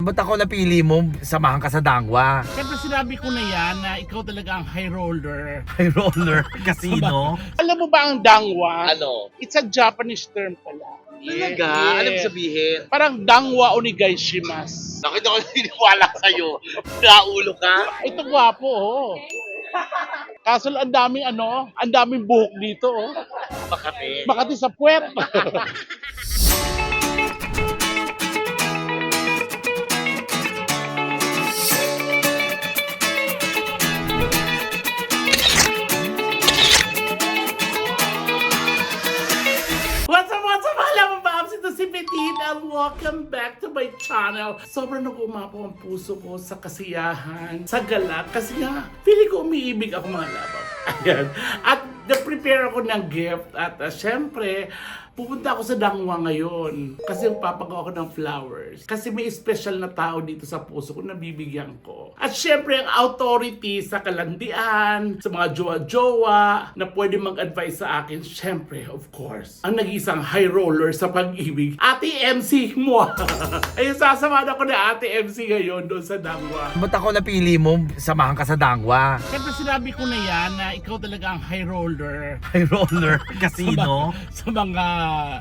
Ba't ako napili mo? Samahan ka sa dangwa. Siyempre sinabi ko na yan na ikaw talaga ang high roller. High roller casino. Alam mo ba ang dangwa? Ano? It's a Japanese term pala. Talaga? Yes. Alam mo sabihin? Parang dangwa onigaishimasu. Bakit ako naniniwala sa'yo? Naulo ka? Ito gwapo, oh. Kaso ang daming ang daming buhok dito, oh. Makati. Makati sa puwet. What's up? Alam mo ba? Ito si Petit and welcome back to my channel. Sobrang nag-umapaw ang puso ko sa kasiyahan, sa galak. Kasi nga, feeling ko umiibig ako mga labaw. Ayan. At na-prepare ako ng gift. At syempre, pupunta ako sa dangwa ngayon. Kasi papagawa ko ng flowers. Kasi may special na tao dito sa puso ko na bibigyan ko. At syempre, ang authority sa kalandian, sa mga jowa-jowa na pwede mag-advise sa akin, syempre, of course, ang nag-isang high roller sa pag-ibig, Ate MC mo. Ayun, sasamahan ako na Ate MC ngayon doon sa dangwa. Ba't ako napili mo? Samahan ka sa dangwa. Siyempre, sinabi ko na yan na ikaw talaga ang high roller. High roller casino. Sa mga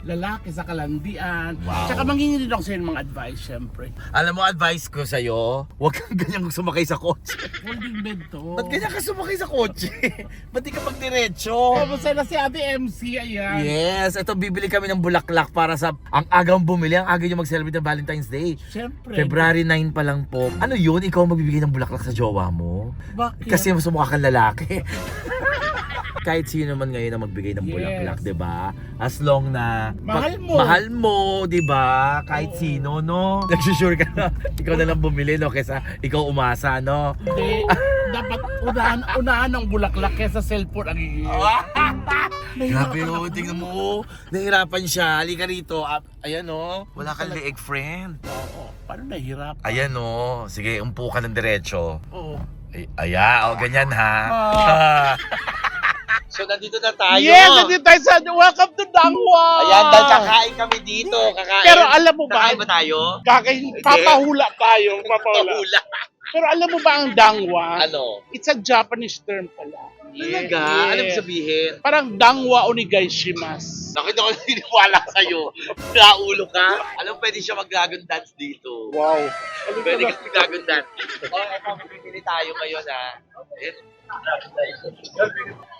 lalaki sa kalandian. Wow. Tsaka mangingin din ako sa mga advice, syempre. Alam mo, advice ko sa'yo, huwag kang ganyan sumakay sa kotse. Holding bed to. Ba't ganyan ka sumakay sa kotse? Ba't di ka magdiretso? Kamusta na si Ate MC, ayan. Yes, ito bibili kami ng bulaklak para sa ang agang bumili, ang aga nyo mag-celebrate ng Valentine's Day. Syempre. February 9 pa lang po. Ano yun? Ikaw ang magbibigay ng bulaklak sa jowa mo? Bakit? Kasi mas mukha kang lalaki. Kahit sino man ngayon na magbigay ng Yes. bulaklak, 'di ba? As long na Mahal mo. 'di ba? Kahit Oo. sino, no? Nagsusure ka na ikaw na lang bumili, no, kaysa ikaw umasa, no? Hindi. Dapat unahan ng bulaklak kesa cellphone ang hihingin. Grabe, oh, tingnan mo. Nahirapan siya. Halika rito. Ayan, oh. Wala kang leeg, friend. Oo. Paano nahirap? Ayan, oh. Sige, umpo ka ng diretso. Oo. Oh, ganyan, ha? So, nandito na tayo. Yes, nandito tayo sa welcome to Dangwa. Ayan, dahil kakain kami dito. Kakain. Pero alam mo ba? Kakain ba tayo? Papahula tayo. Papahula. Hula. Pero alam mo ba ang dangwa? Ano? It's a Japanese term pala. Talaga? Yes. Alam mo sabihin? Parang dangwa onigaishimasu. Bakit ako naniniwala sa'yo? Naulo ka? Alam mo, pwede siya mag-dragon dance dito. Wow. Pwede ka mag-dragon dance. Eto, bibili tayo ngayon, ha?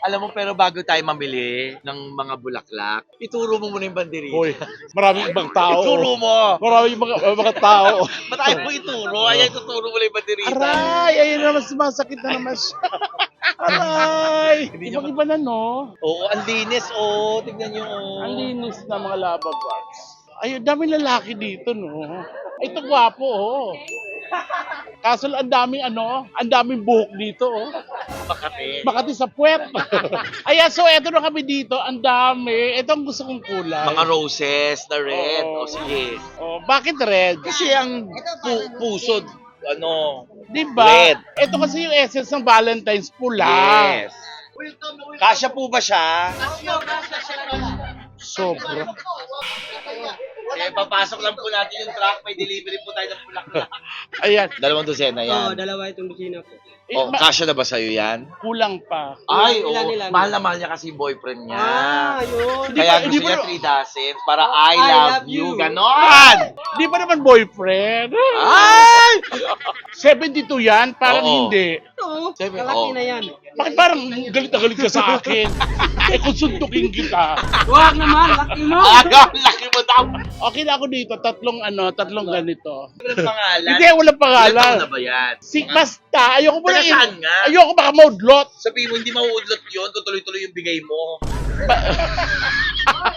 Alam mo, pero bago tayo mamili ng mga bulaklak, ituro mo muna yung banderita. Hoy, maraming ibang tao. Ituro mo! Maraming mga tao. Ba't ayaw mo ituro? Ayan, tuturo mo lang yung banderita. Aray! Ayun naman, sumasakit na naman siya. Aray! Ibang-iba na, no? Oo, ang linis. Oo, tignan nyo. Ang linis na mga lava bars. Ayun, daming lalaki dito, no? Ito gwapo, oh. Kaso ang daming buhok dito, oh. Makati. Makati sa puwet. Ayan, so eto na kami dito. Ang dami. Ito ang gusto kong kulay. Mga roses na red. Oo. O sige. Oh, bakit red? Kasi ang puso, Di ba? red. Ito kasi yung essence ng Valentine's pula. Yes. Kasya po ba siya? Sobra. Eh, papasok lang po natin yung truck. May delivery po tayo ng bulaklak. Ayan. Dalawang dosena Oo, yan. dalawa itong busina po. Oh, kasya na ba sa'yo yan? Kulang pa. Ay, Ilan? mahal na mahal niya kasi yung boyfriend niya. Yun. Kaya Hindi gusto pa- niya 3 dozens para I I love love you. you. Ganon! Di ba naman boyfriend? Ay! 72 yan? Parang Oo. hindi. Ito, Siyempre, kalaki oo. na yan. Bakit parang galit na galit ka sa akin? Kung sundukin kita. Huwag naman, laki mo. Aga, laki mo daw. Okay na ako dito. Tatlong ganito. Walang pangalan. Hindi, walang Ilan pangalan. taon na ba yan? Basta, ayoko mo Taga lang saan nga? ayoko baka maudlot. Sabihin mo, hindi mauudlot yun kung tuloy-tuloy yung bigay mo.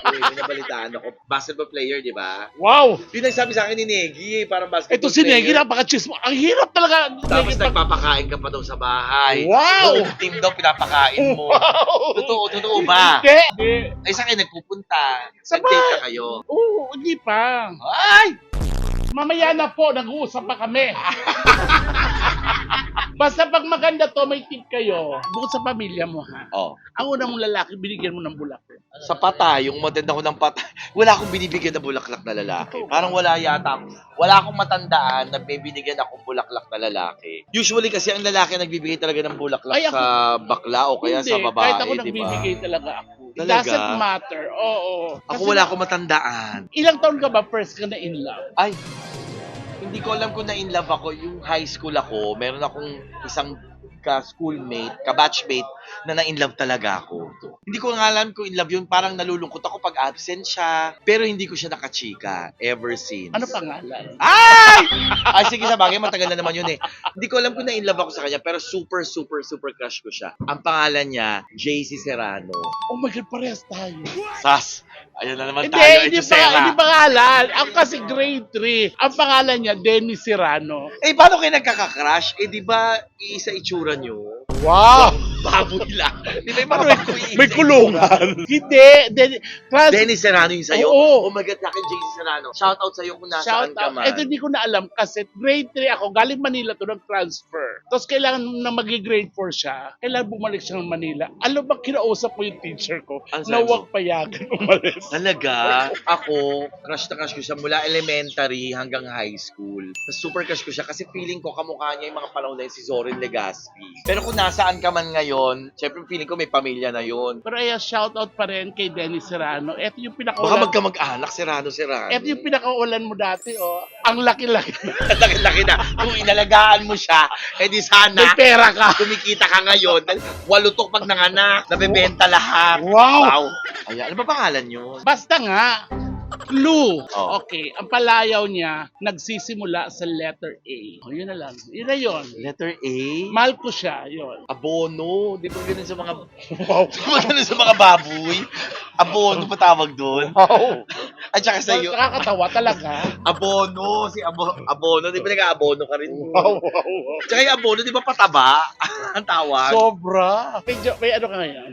Uy, may nabalitaan ako. Basketball player, di ba? Wow! Yun ang sabi sa akin ni Negi, parang basketball Ito si Negi, player. napaka-chismo. Ang hirap talaga. Tapos Negi, nagpapakain ka pa daw sa bahay. Wow! Buong team daw pinapakain mo. Wow! Totoo ba? Hindi. Ay, saan kayo nagpupunta? Sa Nag-date bahay. ka kayo? Oo, hindi pa. Ay! Mamaya na po, nag-uusap pa kami. Basta pag maganda to, may tip kayo. Bukod sa pamilya mo, ha? Oh. Ang una mong lalaki, binigyan mo ng bulaklak. Sa patay, yung matanda ko ng patay, wala akong binibigyan na bulaklak na lalaki. Parang wala yata. Wala akong matandaan na may binigyan akong bulaklak na lalaki. Usually kasi ang lalaki nagbibigay talaga ng bulaklak Ay, ako- sa bakla o kaya sa babae, kahit ako di ba? nagbibigay talaga ako. It Talaga? doesn't matter. Oo. Ako Kasi wala akong matandaan. Ilang taon ka ba first ka na in love? Ay, hindi ko alam kung na-in love ako. Yung high school ako, meron akong isang ka-schoolmate, ka-batchmate na na-in love talaga ako. Hindi ko nga alam kung in love yun. Parang nalulungkot ako pag absent siya. Pero hindi ko siya nakachika ever since. Ano pangalan? Ay! Ay, sige, sa bagay, matagal na naman yun eh. Hindi ko alam kung na-in love ako sa kanya, pero super, super, super crush ko siya. Ang pangalan niya, JC Serrano. Oh my God, parehas tayo. Sas! Ayun na naman Hindi, tayo, hindi Echosera. pangalan. Ako kasi grade 3. Ang pangalan niya, Dennis Serrano. Eh, paano kayo nagkaka-crush? Eh, di ba, iisa itsura nyo? Wow! Baboy lang. Di ba yung mga baboy? May kulungan. Hindi. Dennis Serrano yung sa'yo? Oo. Oh my God, akin JC Serrano. Shout out sa'yo kung nasaan Shout ka out. man. Ito hindi ko na alam kasi grade 3 ako. Galing Manila to nag-transfer. Tapos kailangan na mag-grade 4 siya. Kailangan bumalik siya ng Manila. Alam ba, kinausap ko yung teacher ko Ano na sabi mo? huwag payagan umalis. Talaga, ako, crush na crush ko siya mula elementary hanggang high school. Super crush ko siya kasi feeling ko kamukha niya yung mga panahon na yun, si Zorin Legaspi. Pero kung nasaan ka man ngayon, syempre feeling ko may pamilya na yun. Pero ayan, shout out pa rin kay Dennis Serrano. Ito yung Baka pinakaulan. magkamag-anak, Serrano. Ito yung pinakaulan mo dati, oh. Ang laki-laki. Laki-laki na. Kung inalagaan mo siya, edi sana, May pera ka. kumikita ka ngayon. Walutok pag nanganak, nabebenta lahat. Wow! Ayan, ano ba pangalan nyo? Basta nga, clue. Oh. Okay, ang palayaw niya nagsisimula sa letter A. Oh, yun na lang. Yun na yun. Letter A? Mahal ko siya, yun. Abono. Di ba ganun sa mga... Di ba ganun sa mga baboy? Abono pa tawag doon? Wow. At saka sa iyo, Nakakatawa talaga. abono. Si abono. Di ba nag-abono ka rin? Wow, wow, wow. Tsaka yung abono, di ba pataba? Ang tawag. Sobra. May ano ka ngayon?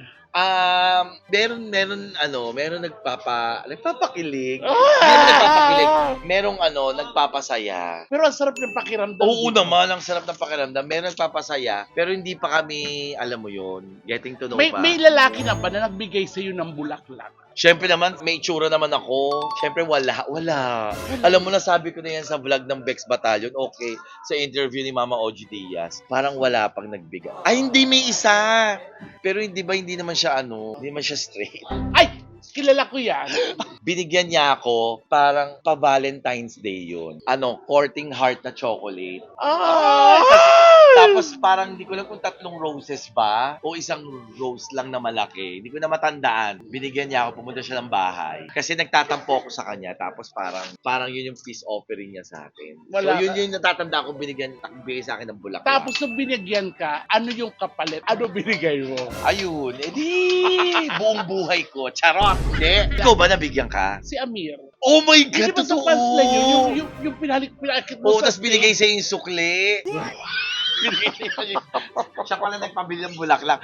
Meron nagpapakilig. Ah! Hindi naman nagpapakilig. Merong nagpapasaya. Pero ang sarap ng pakiramdam. Oo di ba? naman, ang sarap ng pakiramdam. Meron nagpapasaya, pero hindi pa kami, alam mo yun, getting to know pa. May lalaki na ba na nagbigay sa iyo ng bulaklak? Siyempre naman, may itsura naman ako. Siyempre, wala. Alam mo na, sabi ko na yan sa vlog ng Bex Battalion, okay, sa interview ni Mama Oji Diaz, parang wala pang nagbigay. Ay, hindi, may isa. Pero hindi naman siya hindi naman siya straight. Ay! Kilala ko yan. Binigyan niya ako, parang pa-Valentine's Day yun. Courting heart na chocolate. Ah! Tapos parang hindi ko lang kung 3 roses ba o isang rose lang na malaki. Hindi ko na matandaan. Binigyan niya ako, pumunta siya ng bahay. Kasi nagtatampo ako sa kanya. Tapos parang yun yung peace offering niya sa akin. Wala So yun yung natatanda ko bigay sa akin ng bulaklak. Tapos nung binigyan ka, ano yung kapalit? Ano binigay mo? Ayun, edi buong buhay ko. Charot! Hindi. Ikaw ba nabigyan ka? Si Amir. Oh my Hindi God, ba sa totoo! pants na yun? Yung pinakit mo Oo, sa tapos binigay sa'yo yung sukli. Siya pala nagpabili ng bulaklak.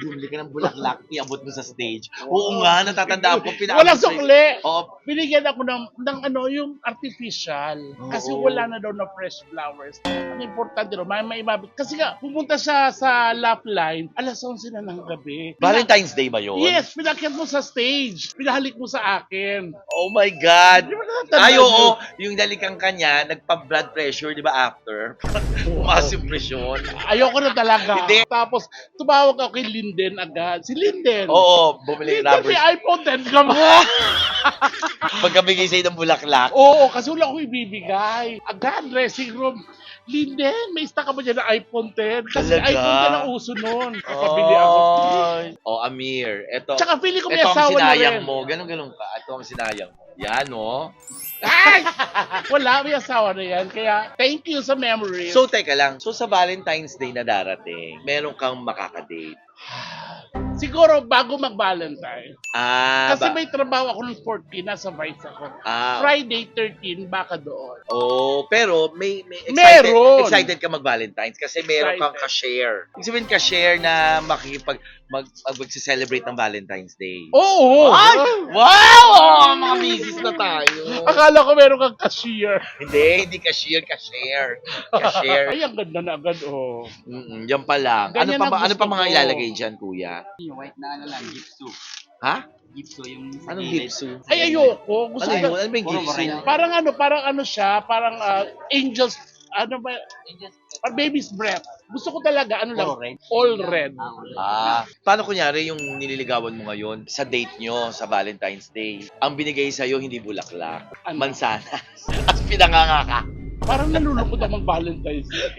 Bumili ka ng bulaklak, iabot mo sa stage. Oo nga, natatandaan ko. Walang sukli! Oo, Binigyan ako ng yung artificial. Kasi Oo. wala na daw na fresh flowers. Ang importante daw, may imabit. Kasi nga, pumunta siya sa laugh line, alas 11 na ng gabi. Valentine's Day ba yun? Yes, pinakyat mo sa stage. Pinahalik mo sa akin. Oh my God! Di ba natatandaan Ay, mo? oo. Yung dalikang kanya, nagpa-blood pressure, di ba, after? Tumaas yung presyon. Ayoko na talaga. Hindi. Tapos, tumawag ako kay Linden agad. Si Linden. Oo, bumili Linden, rubber. may iPhone 10 ka mo. Pagkabigay sa'yo ng bulaklak. Oo, kasi wala akong ibibigay. Agad, dressing room. Linden, may stock ka ba dyan ng iPhone 10? Kasi Talaga? iPhone 10 ang uso nun. Kapabili ako. Ay. Oh, Amir, eto. Tsaka feeling ko may Ito ang asawa na sinayang rin. mo. Ganun ka. Ito ang sinayang mo. Yan, oh. Ay! Wala, may asawa na yan. Kaya, thank you sa memory. So, teka lang. So, sa Valentine's Day na darating, meron kang makakadate. Siguro bago mag-Valentine. Ah, Kasi may trabaho ako ng 14, nasa Vice ako. Friday 13, baka doon. pero may Meron! excited ka mag-Valentine's kasi meron kang Excited. ka-share. Ibig sabihin ka-share na mag-celebrate ng Valentine's Day. Oo! Ay! Wow! Oh, mga misis na tayo. Akala ko meron kang cashier. Hindi ka-share, ka-share. Ka-share. Ay, ang ganda na agad, oh. Yan pa lang. Ano Ganyan pa ang ba, ano gusto pa mga ko. ilalagay dyan, kuya? Yung white na ano lang, gipsu. Ha? Gipsu yung sa Anong gilid. gipsu? Ay, ayoko. Gusto Ano ko. yun? Ano ba yung Puro gipsu? red. Parang ano siya, parang angels, ano ba, parang baby's breath. Gusto ko talaga, ano lang, Puro red. all red. Paano kunyari yung nililigawan mo ngayon sa date nyo sa Valentine's Day? Ang binigay sa'yo hindi bulaklak, Ano? mansanas. At pinanganga ka. Parang nalulungkot ang Valentine's Day.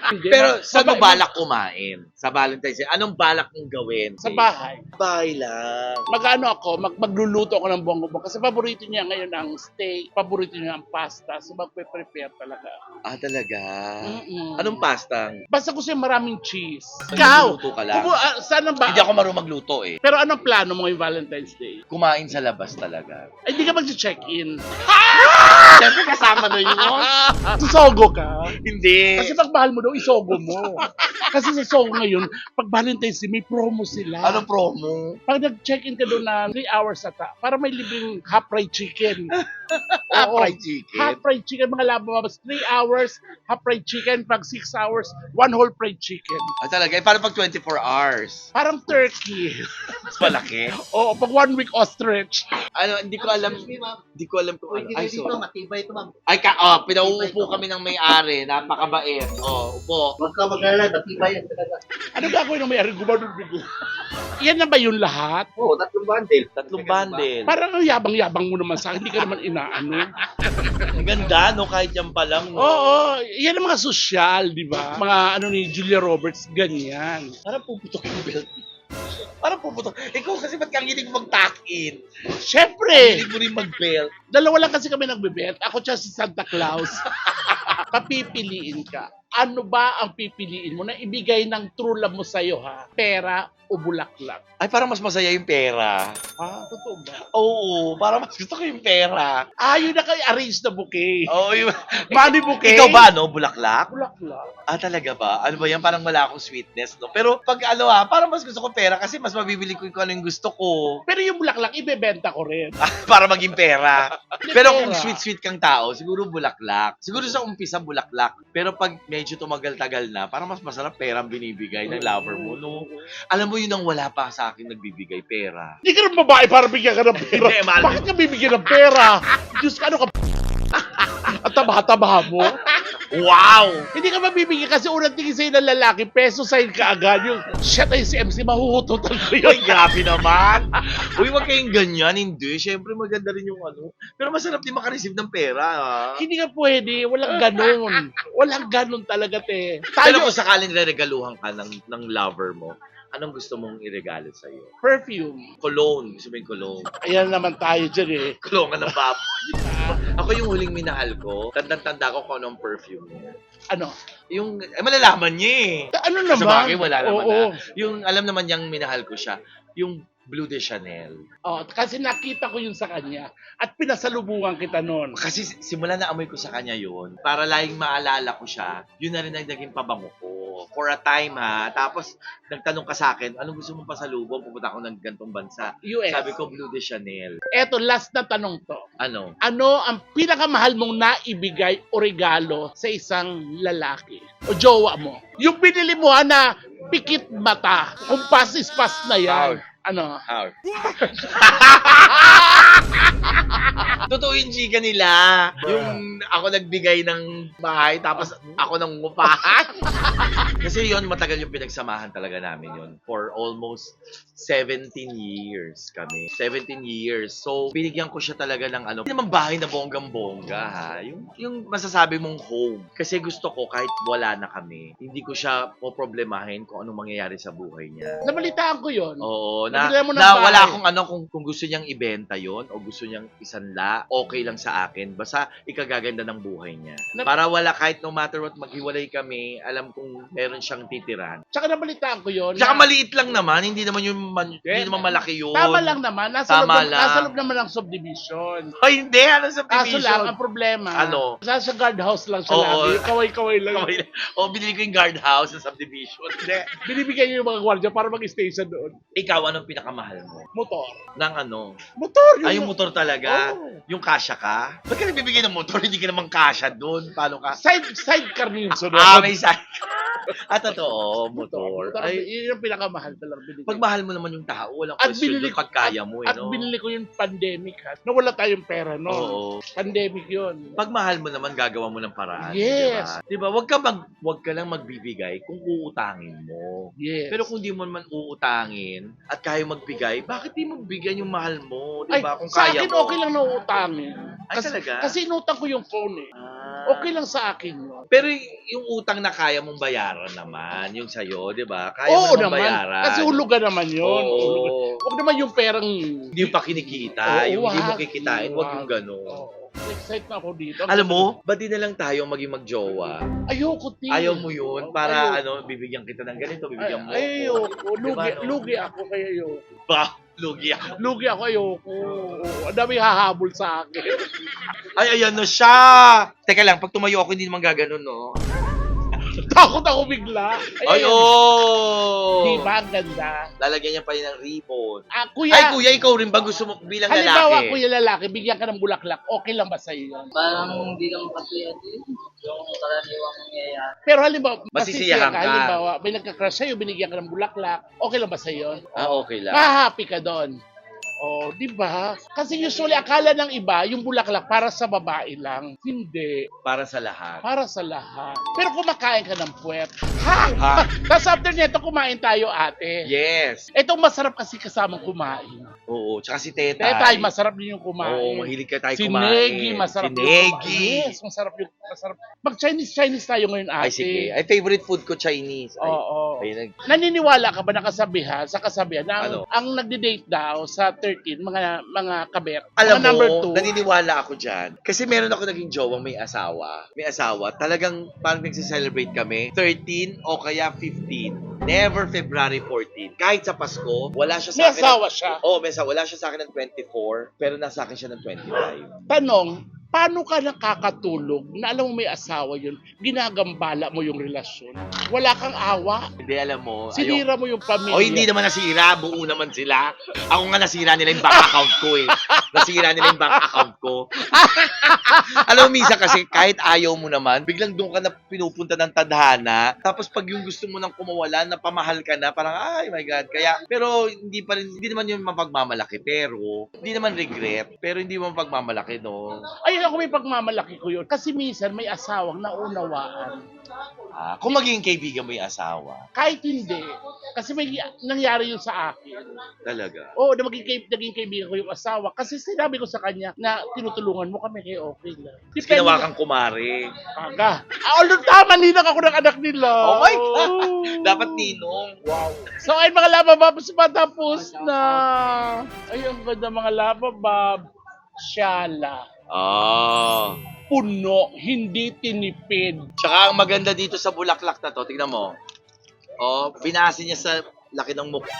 Hindi, Pero saan mo mabait- balak kumain? Sa Valentine's Day, anong balak mong gawin? Sa bahay. Bahay lang. Mag-ano ako, magluluto ako ng bongo-bongo. Kasi paborito niya ngayon ang steak, paborito niya ang pasta. So magpe-prepare talaga. Ah, talaga? Mm-mm. Anong pastang? Basta gusto yung maraming cheese. Magluluto ka lang. Sana ba? Hindi ako marunong magluto eh. Pero anong plano mo yung Valentine's Day? Kumain sa labas talaga. Ay, hindi ka mag-check-in. Siyempre kasama na yun. Susogo ka. Hindi. Kasi pag mahal mo daw, isogo mo. Kasi sa Sogo ngayon, pag Valentine's Day, may promo sila. Anong promo? Pag nag-check-in ka doon na 3 hours ata, para may libreng half fried chicken. Oo. Fried chicken. Half fried chicken, mga lababas. 3 hours, half fried chicken. Pag 6 hours, 1 whole fried chicken. Ah, talaga? Eh, paano pag 24 hours? Parang turkey. Mas malaki. Oo, pag 1 week ostrich. Ano, hindi ko alam. Hindi ko alam kung ano. Ay, sorry. matibay ito, ma'am. Ay, pinauupo kami ng may-ari. Napakabait. Upo. Huwag ka mag-alala, matibay yan talaga. Ano gagawin ng may-ari? Gumanon bigo. Yan na ba yung lahat? Oo, tatlong bundle. Tatlong bundle. Parang ang yabang-yabang mo naman sa akin. Hindi ka naman inaano. Ang ganda, no? Kahit yan pa lang, no? Oo, yan ang mga sosyal, di ba? Mga ano ni Julia Roberts, ganyan. Parang puputok yung belt. Parang puputok. Ikaw kasi ba't kang hilig mag-tuck-in? Siyempre! Hilig mo rin mag-belt. Dalawa lang kasi kami nagbebet. Ako tsaka si Santa Claus. Papipiliin ka. Ano ba ang pipiliin mo na ibigay ng true love mo sa'yo, ha? Pera o bulaklak? Ay, parang mas masaya yung pera. Ah, totoo ba? Oo, parang mas gusto ko yung pera. Ah, yun na kayo arrange na bouquet. Oo, yung... Money bouquet. Ikaw ba, no? Bulaklak? Bulaklak. Ah, talaga ba? Ano ba yan? Parang wala akong sweetness, no? Pero pag parang mas gusto ko pera kasi mas mabibili ko kung ano yung gusto ko. Pero yung bulaklak, ibebenta ko rin. Para maging pera. Hindi, Pero pera. kung sweet-sweet kang tao, siguro bulaklak. Siguro sa umpisa bulaklak. Pero pag medyo tumagal-tagal na, parang mas masarap pera ang binibigay ng lover mo, no? Alam mo yun ang wala pa sa akin nagbibigay pera. Hindi ka rin babae para bigyan ka ng pera. Hindi, mahal. Bakit ka bibigyan ng pera? Diyos ka, ano ka? At tabaha-tabaha mo? Wow! Hindi ka mabibigyan kasi unang tingin sa'yo ng lalaki, peso sign ka agad. Yung shit ay si MC, mahuhutotan ko Uy, yun. grabe naman. Uy, wag kayong ganyan. Hindi. Siyempre, maganda rin yung ano. Pero masarap din makareceive ng pera, ha? Hindi ka pwede, walang ganun. Walang ganun talaga, te. Pero Tayo, kung sakaling regaluhan ka ng lover mo, anong gusto mong iregalo sa'yo? perfume. Cologne. Gusto mo yung cologne? Ayan naman tayo dyan eh. Cologne ng baboy. Ako yung huling minahal ko, tandang-tanda ko kung anong perfume niya. Ano? Yung, malalaman niya eh. Ano Sa naman? bagay, wala naman Oo. na. Yung, alam naman niyang minahal ko siya, yung Blue de Chanel. Oh, kasi nakita ko yun sa kanya at pinasalubungan kita noon. Kasi simula na amoy ko sa kanya yun, para laging maalala ko siya, yun na rin ang naging pabango ko. For a time ha, tapos nagtanong ka sa akin, anong gusto mong pasalubong? Pupunta ako ng gantong bansa. US. Sabi ko, Blue de Chanel. Eto, last na tanong to. Ano? Ano ang pinakamahal mong naibigay o regalo sa isang lalaki o jowa mo? Yung binili mo na pikit mata, kung pass is pass na yan. Ano? How? Totoo yung chika nila. Yung ako nagbigay ng bahay, tapos ako nang ngupahan. Kasi yon matagal yung pinagsamahan talaga namin yon for almost 17 years kami. 17 years. So, binigyan ko siya talaga ng ano, hindi naman bahay na bonggang-bongga ha. Yung masasabi mong home. Kasi gusto ko kahit wala na kami, hindi ko siya poproblemahin kung anong mangyayari sa buhay niya. Nabalitaan ko yun. Oo, Bibigyan mo ng na bahay. wala akong ano kung gusto niyang ibenta yon o gusto niyang isanla, okay lang sa akin. Basta ikagaganda ng buhay niya. Para wala kahit no matter what maghiwalay kami, alam kong meron siyang titiran. Tsaka nabalitaan ko yun. Tsaka na- maliit lang naman, hindi naman hindi naman malaki yun. Tama lang naman. Nasa Tama loob, lang. nasa loob naman ng subdivision. Ay, hindi. Ano sa Kaso lang, division? ang problema, Ano? nasa guardhouse lang siya Oo. lagi. Kaway-kaway lang. O, binili ko yung guardhouse sa subdivision. Hindi. Binibigyan niyo yung mga gwardiya para mag-stay sa doon. Ikaw, anong pinakamahal mo? Motor. Ng ano? Motor! Ay, yung motor talaga? Oo. Yung kasya ka? Ba't ka nagbibigay ng motor? Hindi ka naman kasya doon. Paano ka? Sidecar niyo yung sunod. May side. Totoo, motor. Ay, Yun yung pinakamahal talaga binili. pag mahal mo naman yung tao, walang At question binili doon pag kaya mo. At no? binili ko yung pandemic ha. Nawala tayong pera no. Oo. Pandemic yun. Pag mahal mo naman, gagawa mo ng paraan. Yes. Diba? Wag ka lang magbibigay kung uutangin mo. Yes. Pero kung di mo naman uutangin at kaya magbigay, bakit di mo bigyan yung mahal mo? Di Ay, ba? Kung sa kaya akin mo. okay lang na uutangin. Ay, talaga? Kasi inutang ko yung phone eh. Ah. Okay lang sa akin yun. Pero yung utang na kaya mong bayaran naman, yung sa'yo, di ba? Kaya Oo mo naman naman. bayaran. Kasi hulugan naman yun. Oo. Hulugan. Huwag naman yung perang... Hindi mo pa kinikita. Oo, yung hindi mo wag. kikitain, wag yung Wag. gano'n. Oo. Excited na ako dito. Alam mo, ba't di na lang tayo maging magjowa? Ayoko tin. Ayaw mo yun para Ayoko. bibigyan kita ng ganito, bibigyan mo Ayoko. Diba, no? Lugi ako kaya ayoko. Bah, lugi ako. Lugi ako ayoko. Oo. Ang dami hahabol sa akin. Ay, ayan na siya! Teka lang, pag tumayo ako, hindi naman gaganon, no? Takot ako bigla. Ay, oh! Di ba ang ganda? Lalagyan niya pa rin ng ribbon. Ah, kuya. Ay, kuya, ikaw rin ba gusto mo bilang Halimbawa, lalaki? kuya lalaki, bigyan ka ng bulaklak. Okay lang ba sa'yo yun? Parang hindi naman kasi yung karaniwang nangyayari. Pero halimbawa, Masisiyahan ka. Halimbawa, may nagka-crush sa'yo, binigyan ka ng bulaklak. Okay lang ba sa'yo yun? Ah, okay lang. Ma-happy ka doon. Oh, di ba? Kasi usually akala ng iba, yung bulaklak para sa babae lang. Hindi. Para sa lahat. Para sa lahat. Pero kumakain ka ng puwet. Ha? Ha? Tapos after nito, kumain tayo, ate. Yes. Itong masarap kasi kasamang kumain. Oo, tsaka si Tetay. Tetay, masarap din yung kumain. Oo, mahilig ka tayo Si kumain. Negi, masarap Si yung Negi. Yes, masarap yung masarap. Mag-Chinese tayo ngayon, ate. Ay, sige. Ay, favorite food ko, Chinese. Ay, Oo. ay, Naniniwala ka ba na sa kasabihan na Ano? ang nagde-date daw sa 13, mga kabet, Alam mga number mo, 2, naniniwala ako dyan. Kasi meron ako naging jowang may asawa. May asawa. Talagang parang nagsiselebrate kami. 13 o kaya 15. Never February 14. Kahit sa Pasko, wala siya sa may akin. asawa siya. Oo, may asawa. Wala siya sa akin ng 24, pero nasa akin siya ng 25. Tanong, paano ka nakakatulog na alam mo may asawa yun, ginagambala mo yung relasyon? Wala kang awa? Hindi, alam mo. Sinira mo yung pamilya? O hindi naman nasira, buo naman sila. Ako nga nasira nila yung bank account ko eh. Nasira nila yung bank account ko. Alam mo, minsan kasi kahit ayaw mo naman, biglang doon ka na pinupunta ng tadhana, tapos pag yung gusto mo nang kumawala, napamahal ka na, parang, ay my God. Kaya, pero hindi naman yung mapagmamalaki, pero, hindi naman regret, pero hindi mo mapagmamalaki, no? Ayun ako may pagmamalaki ko yun. Kasi minsan may asawang naunawaan. Kung magiging kaibigan mo yung asawa, Kahit hindi. Kasi may nangyari yun sa akin. talaga. Oo, na naging kaibigan ko yung asawa. Kasi sinabi ko sa kanya na tinutulungan mo kami kaya okay lang. Tapos ginawa kang kumare. Aga. Although tama, ninang ako ng anak nila. Oh my God! Dapat ninong. Wow. So ayun mga labababs, patapos na. Ay, ang ganda mga lababab. Shala. Puno, hindi tinipid. Tsaka ang maganda dito sa bulaklak na to, tignan mo. Oh, binasi niya sa laki ng mukha.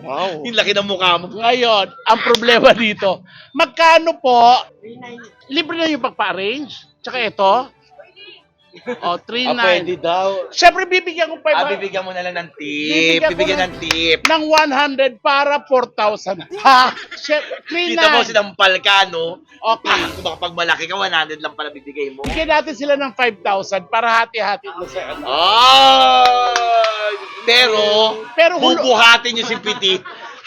Wow. Yung laki ng mukha mo. Ngayon, ang problema dito, magkano po? Libre na yung pagpa-arrange? Tsaka ito? O, 3,900. daw. Siyempre, bibigyan ko 500 Bibigyan mo na lang ng tip. Bibigyan ng tip. ng 100 para 4,000. Ha? Siyempre, 3,900. Kita mo, sinampal ka, no? Okay. Kung baka pag malaki ka, 100 lang pala bibigay mo. Bigyan natin sila ng 5,000 para hati-hati mo sa ano. Pero hulo- bubuhatin niyo si Piti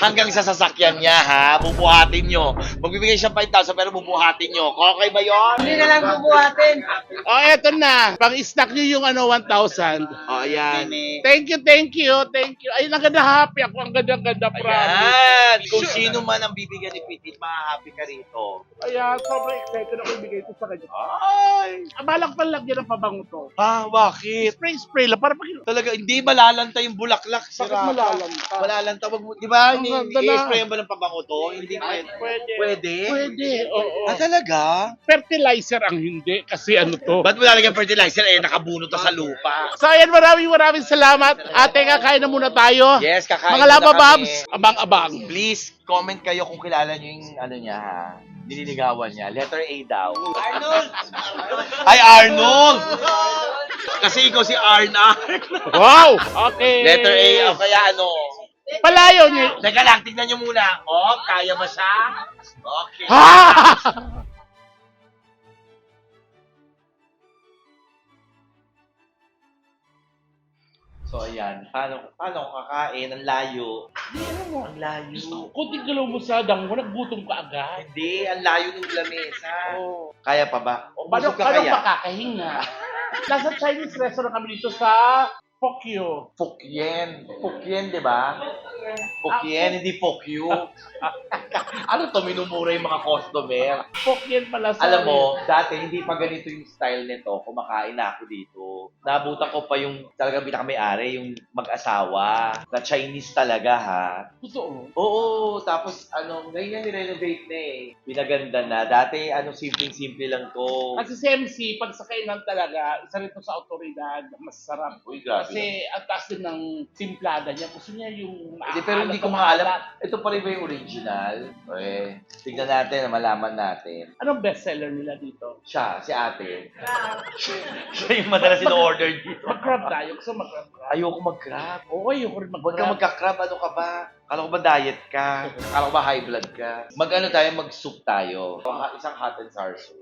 hanggang sa sasakyan niya, ha? Bubuhatin niyo. Magbibigay siya 5,000 pero bubuhatin niyo. Okay ba yon? Hindi na lang bubuhatin. O, eto na. Pang-stack nyo yung 1,000. O, ayan. Thank you. Ayun, ang ganda happy ako. Ang ganda, promise. Ayan. Kung sino man ang bibigyan ni Piti, ma-happy ka rito. Kaya sobrang excited ako ibigay ito sa kanya. Ay! Balak pa lang yan ang pabango to. Bakit? Spray lang para pag Talaga, hindi malalanta yung bulaklak. Bakit malalanta? Malalanta. Wag mo, di ba? Hindi ganda na. I-spray ba ng pabango to? Hindi pwede. Pwede? Pwede, oo. Ah, talaga? Fertilizer ang hindi kasi ano to. Ba't mo lalagyan fertilizer? Eh, nakabunot to sa lupa. So ayan, maraming salamat. Ate, kakain na muna tayo. Yes, kakain Mga muna Lava kami. Babs, abang-abang. Please, comment kayo kung kilala nyo yung ano niya ha. Nililigawan niya. Letter A daw. Arnold! Ay, Arnold! Kasi ikaw si Arnold. Wow! Okay. Letter A o kaya ano. Palayo niyo. Teka lang, tignan nyo muna. Oh, kaya ba siya? Okay. Ha! So, ayan. Paano ko kakain? Ang layo. Ang layo. Kunting galaw mo sa danggo, naggutom ka agad. Hindi, ang layo ng lamesa. Oh. Kaya pa ba? O Paano busog ka kaya? makakahinga? Nasa Chinese restaurant kami dito sa Pokyo. Fukien. Fukien, di ba? Fukien, hindi Fokyu. Ano to, minumura yung mga customer? Pokyo pala sa... Alam mo, dati hindi pa ganito yung style nito. Kumakain na ako dito. Nabutan ko pa yung talagang pinaka-may-ari, yung mag-asawa. Na Chinese talaga, ha? Totoo. Oo, tapos ano, ngayon ni-renovate na eh. Pinaganda na. Dati, ano, simple-simple lang to. Kasi si MC, pag sa kainan talaga, isa rin to sa autoridad, masarap. Uy, grabe. Kasi ang taas din ng timplada niya. Gusto niya yung Hindi, pero hindi ko maalam. Ito pa rin ba yung original? Eh, tignan natin, malaman natin. Anong bestseller nila dito? Siya, si ate. Siya yung madalas in-order dito. Mag-crab tayo. Gusto mag-crab. Ayoko mag-crab. Oo, ayoko rin Huwag ka mag-crab. magka-crab. Ano ka ba? Kala ko ba diet ka? Kala ko ba high blood ka? Mag-ano tayo, mag-soup tayo. Isang hot and sour soup.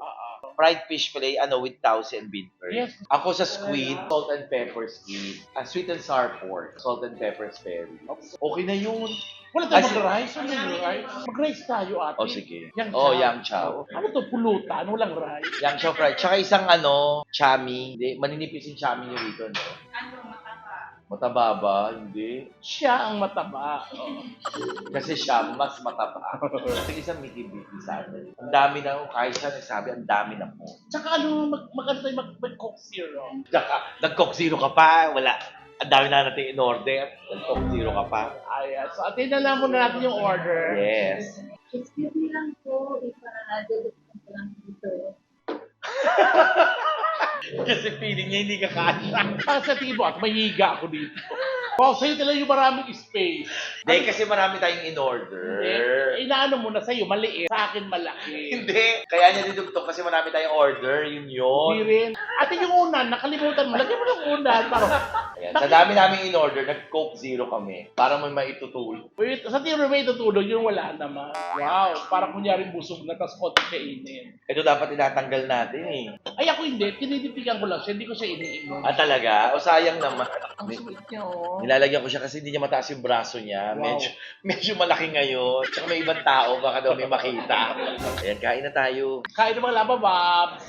Fried fish fillet, ano, with tausi and bean curry. Yes. Ako sa squid, salt and pepper squid. Sweet and sour pork, salt and pepper spare ribs. Okay na yun. Wala Ay, tayong mag-rice. Ano yung rice? Mag-rice tayo, ate. Oh, sige. Yang Oh, chow. yang chow. Ano to? Pulutan? Walang rice. Yang chow fried. Tsaka isang ano, chami. Hindi, maninipis yung chami nyo rito, no? Mataba ba? Hindi. Siya ang mataba. Oo. Kasi siya, mas mataba. Kasi isang miki-biki sa atin. Ang dami na, kahit siya nagsabi, ang dami na po. Tsaka ano, mag-ano tayo, mag-coke zero. Tsaka, nag-coke zero ka pa, wala. Ang dami na natin in-order. Nag-coke zero ka pa. Ayan. So, atin na lang muna natin yung order. Yes. Excuse me lang po, ipa-delivery ko lang dito. Kasi feeling niya hindi ka kasha. Para sa tingin mo, at mahihiga ako dito. Wow, sa'yo talaga yung maraming space. Hindi, kasi marami tayong in-order. Inaano mo na sa'yo, maliit. Sa akin, malaki. Hindi. Kaya niya dinugtong kasi marami tayong order. Yun yun. Hindi rin. Ate, yung unan, nakalimutan mo. Lagyan mo ng unan. Para, Ayan. Sa dami namin in-order, nag-coke zero kami. Para may maitutulog. wait, sa tingin mo may tutulog, yung wala naman. Wow, parang kunyaring busog na, tapos konti kainin. Ito dapat tinatanggal natin eh. Ay, ako hindi. Tinitipigan ko lang siya. Hindi ko siya iniinom. Ah, talaga? O sayang naman. Ang sweet niya, oh. Nilalagyan ko siya kasi hindi niya mataas yung braso niya. Wow. Medyo malaki ngayon. Tsaka may ibang tao, baka daw may makita. Ayan, kain na tayo. Kain ng mga Lava Babs.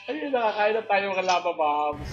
Ayun, nakakain na tayo mga Lava Babs.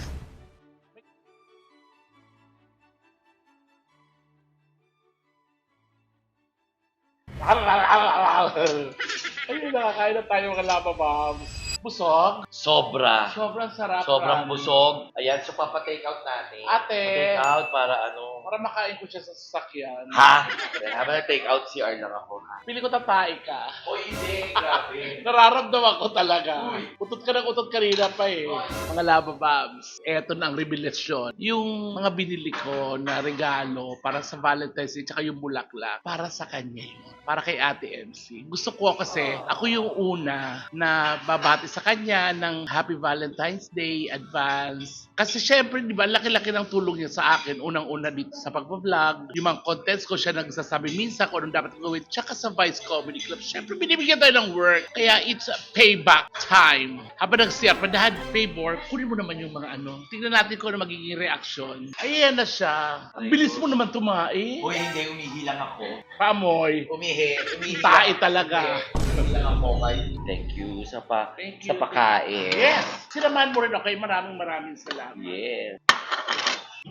Ayun, nakakain na tayo mga Lava Babs. Busog? Sobra. Sobrang sarap. Sobrang promise. busog. Ayan, so papa-take out natin. Ate. Take out para ano. Para makain ko siya sa sasakyan. Ha? Ayan, habang na-take out, CR lang ako. Ha? Pili ko tatay ka. O hindi, grabe. Nararamdaman ko talaga. Utot ka ng utot kanina pa eh. Mga Lava Babs, eto na ang revelasyon. Yung mga binili ko na regalo para sa Valentine's Day tsaka yung bulaklak, para sa kanya yun. Para kay Ate MC. Gusto ko kasi, ako yung una na babati sa kanya ng Happy Valentine's Day advance. Kasi syempre, di ba, laki-laki ng tulong niya sa akin. Unang-una dito sa pagbablog. Yung mga contents ko siya nagsasabi minsan kung anong dapat gawin. Tsaka sa Vice Comedy Club, syempre binibigyan tayo ng work. Kaya it's a payback time. Habang nag-share, padahan, favor, kunin mo naman yung mga ano. Tingnan natin kung ano magiging reaction. Ayan na siya. Ang bilis mo naman tumae. Uy, hindi, umihilang ako. Pamoy. Umihi Tae talaga. Umihilang ako kay. Thank you sa Thank you. sa pagkain. Yes! Sinamahan mo rin ako. Maraming salamat. Yes.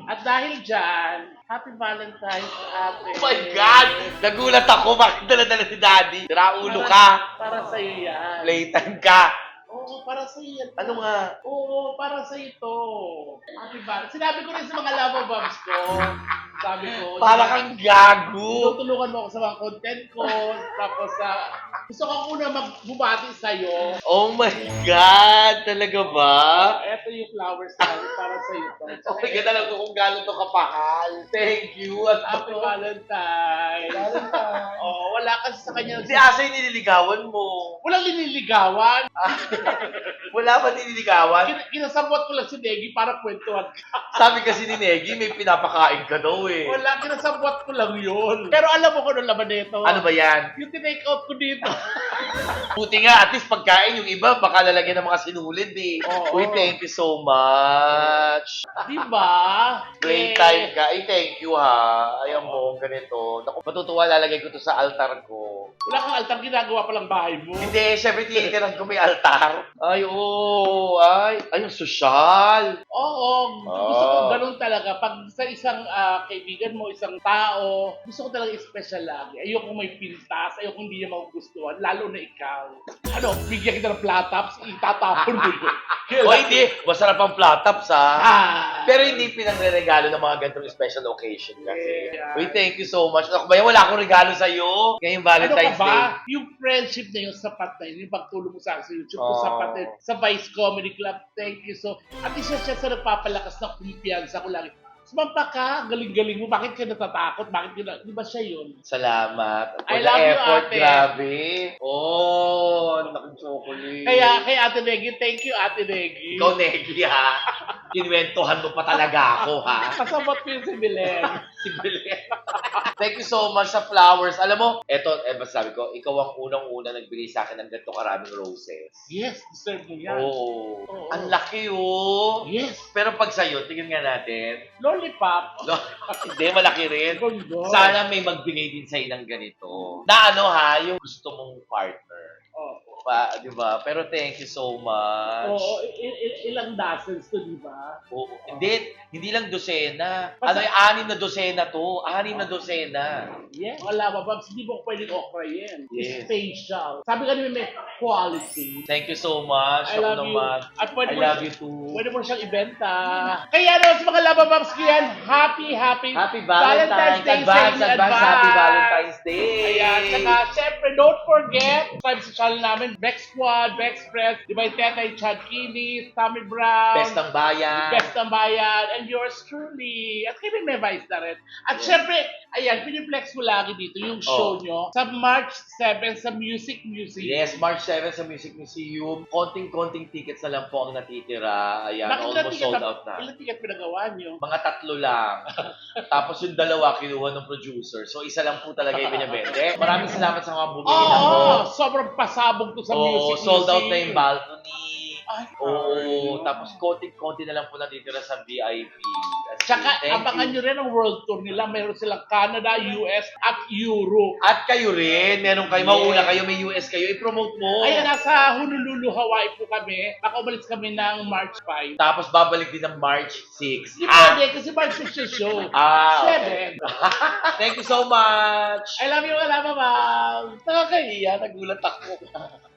At dahil dyan, Happy Valentine's, Ate. Oh my God! Nagulat ako. Bakit dala-dala si Daddy? Sira ulo ka. Para sa'yo yan. Playtime ka. Oo, para sa iyo. Ano nga? Oo, para sa ito. Happy Valentine's. Sinabi ko rin sa mga lava bombs ko. Sabi ko, Para kang gago. tutulungan mo ako sa mga content ko. Tapos gusto ko una magbubati sa'yo. Oh my God! Talaga ba? Ito yung flowers namin para sa iyo. Oh my God, alam ko kung gano'n to kapahal. Thank you. At Happy Valentine's. Oo, wala kasi sa kanya. Si Asa yung nililigawan mo. Walang liniligawan. Wala ba nililigawan? Kinasabot ko lang si Negi para kwentuhan ka. Sabi kasi ni Negi, may pinapakain ka daw eh. Wala, kinasabot ko lang yun. Pero alam mo kung ano laman nito. Ano ba yan? Yung tinake out ko dito. Buti nga, at least pagkain yung iba, baka lalagyan ng mga sinulid eh. Oo. Uy, thank you so much. Diba? Great time ka. Ay, thank you ha. Ayan mo, ganito. Naku, matutuwa, lalagay ko to sa altar ko. Wala kang altar, ginagawa pa lang bahay mo. Hindi, syempre tinitiran ko may altar. Ay, oo. Ay, ang sosyal. Oo, gusto ko ganun talaga. Pag sa isang kaibigan mo, isang tao, gusto ko talaga special lagi. Ayoko may pintas, ayoko hindi niya magugustuhan, lalo na ikaw. Ano, bigyan kita ng platops, itatapon mo yun. O hindi, masarap ang platops ha. Pero hindi pinangre-regalo ng mga ganitong special occasion kasi. Yeah. Uy, thank you so much. Ako ba yan? Wala akong regalo sa'yo. Ngayong Ano ka Valentine's Day. ba? Yung friendship na yung sapat na yun, yung pagtulong mo sa akin sa YouTube, Oh. sapat na yun. Sa Vice Comedy Club, thank you so. At isa siya sa nagpapalakas ng kumpiyansa ko lagi. Sumampa ka, galing-galing mo, bakit ka natatakot? Bakit ka na, di ba siya yun? Salamat. I For the love you, effort, ate. grabe. Oh, nakong chocolate. Kaya kay Ate Negi, thank you Ate Negi. Ikaw, Negi, ha? Kinwentuhan mo pa talaga ako, ha? Kasabot ko yun si Belen. Si Belen. Thank you so much sa flowers. Alam mo, eto, basta sabi ko, ikaw ang unang-una nagbigay sa akin ng ganito karaming roses. Yes, deserve mo yan. Oo. Oo. Ang laki, oh. Yes. Pero pag sa'yo, tingnan nga natin. Lollipop. No, hindi, malaki rin. Gondo. Sana may magbigay din sa'yo ng ganito. Na ano ha, yung gusto mong partner. Oo. Pa, di ba? Pero thank you so much. Oo, ilang dozens to, di ba? Oo. Hindi lang dosena. Basta- Ano, 6 na dosena to. 6 na dosena. Yes. Wala ba, Babs? Hindi mo pwedeng okrayin. Yes. Special. Sabi ka naman may quality. Thank you so much. I Ako love you. naman. At I pwede mo, love you too. pwede mo siyang ibenta. Kaya naman sa mga Lava Babs ko yan, happy Happy Valentine's Day Advance, sa inyo, advance. Happy Valentine's Day. Ayan, saka syempre, don't forget, subscribe sa channel namin, Bex Squad, Bex Press, di ba yung Tetay Chad Kinis, Tommy Brown, Best ng bayan. Best ng Bayan, and yours truly. At kami may vice na rin. At syempre, ayan, piniplex mo lagi dito yung show nyo sa March 7 sa Music Museum. Yes, March 7 sa Music Museum. Konting-konting tickets na lang po ang natitira. Ayan, Bakit ilang almost ticket sold out na. Ilang ticket pinagawa nyo? Mga 3 lang. Tapos yung 2 kinuha ng producer. So isa lang po talaga yung binibente. Maraming salamat sa mga bumili na po. Oo, sobrang pasabog to sa Oo, Music sold out Museum. na yung balcony. Ay, Oo, tapos konti-konti na lang po natitira sa VIP. Tsaka, Thank abangan you. nyo rin ang world tour nila. Meron silang Canada, US, at Europe. At kayo rin, meron kayo, Yes. mauna kayo, may US kayo, i-promote mo. Ayan, nasa Honolulu, Hawaii po kami. Nakaumalis kami ng March 5. Tapos babalik din ng March 6. Di pwede, kasi March 6 yung show. Okay. 7. Thank you so much. I love you, Ma'am. Nakakahiya, nagulat ako.